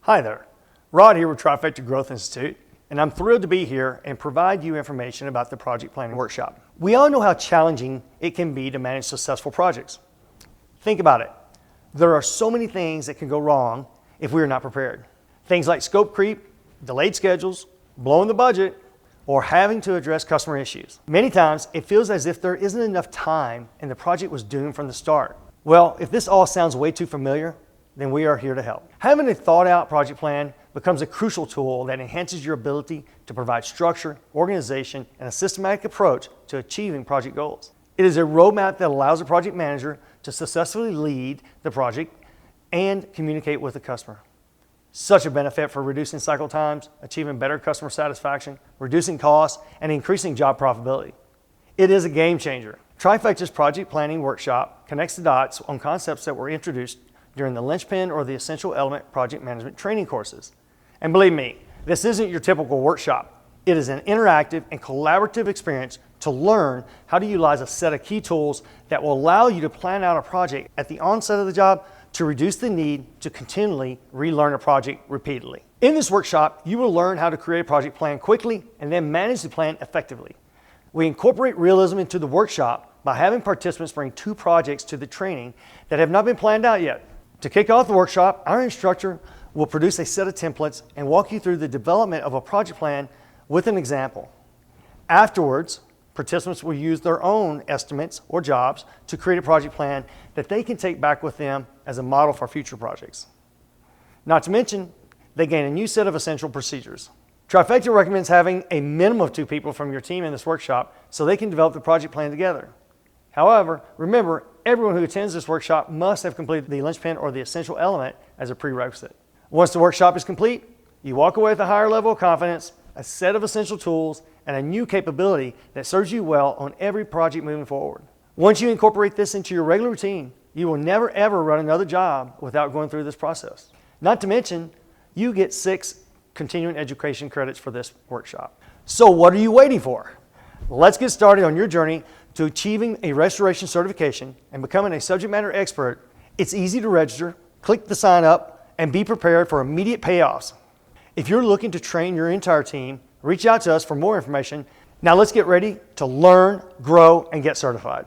Hi there, Rod here with Trifecta Growth Institute, and I'm thrilled to be here and provide you information about the project planning workshop. We all know how challenging it can be to manage successful projects. Think about it. There are so many things that can go wrong if we are not prepared. Things like scope creep, delayed schedules, blowing the budget, or having to address customer issues. Many times, it feels as if there isn't enough time and the project was doomed from the start. Well, if this all sounds way too familiar, then we are here to help. Having a thought-out project plan becomes a crucial tool that enhances your ability to provide structure, organization, and a systematic approach to achieving project goals. It is a roadmap that allows a project manager to successfully lead the project and communicate with the customer. Such a benefit for reducing cycle times, achieving better customer satisfaction, reducing costs, and increasing job profitability. It is a game changer. Trifecta's project planning workshop connects the dots on concepts that were introduced during the Linchpin or the Essential Element Project Management training courses. And believe me, this isn't your typical workshop. It is an interactive and collaborative experience to learn how to utilize a set of key tools that will allow you to plan out a project at the onset of the job to reduce the need to continually relearn a project repeatedly. In this workshop, you will learn how to create a project plan quickly and then manage the plan effectively. We incorporate realism into the workshop by having participants bring 2 projects to the training that have not been planned out yet. To kick off the workshop, our instructor will produce a set of templates and walk you through the development of a project plan with an example. Afterwards, participants will use their own estimates or jobs to create a project plan that they can take back with them as a model for future projects. Not to mention, they gain a new set of essential procedures. Trifecta recommends having a minimum of 2 people from your team in this workshop so they can develop the project plan together. However, remember, everyone who attends this workshop must have completed the Linchpin or the Essential Element as a prerequisite. Once the workshop is complete, you walk away with a higher level of confidence, a set of essential tools, and a new capability that serves you well on every project moving forward. Once you incorporate this into your regular routine, you will never ever run another job without going through this process. Not to mention, you get 6 continuing education credits for this workshop. So what are you waiting for? Let's get started on your journey to achieving a restoration certification and becoming a subject matter expert. It's easy to register, click the sign up, and be prepared for immediate payoffs. If you're looking to train your entire team, reach out to us for more information. Now let's get ready to learn, grow, and get certified.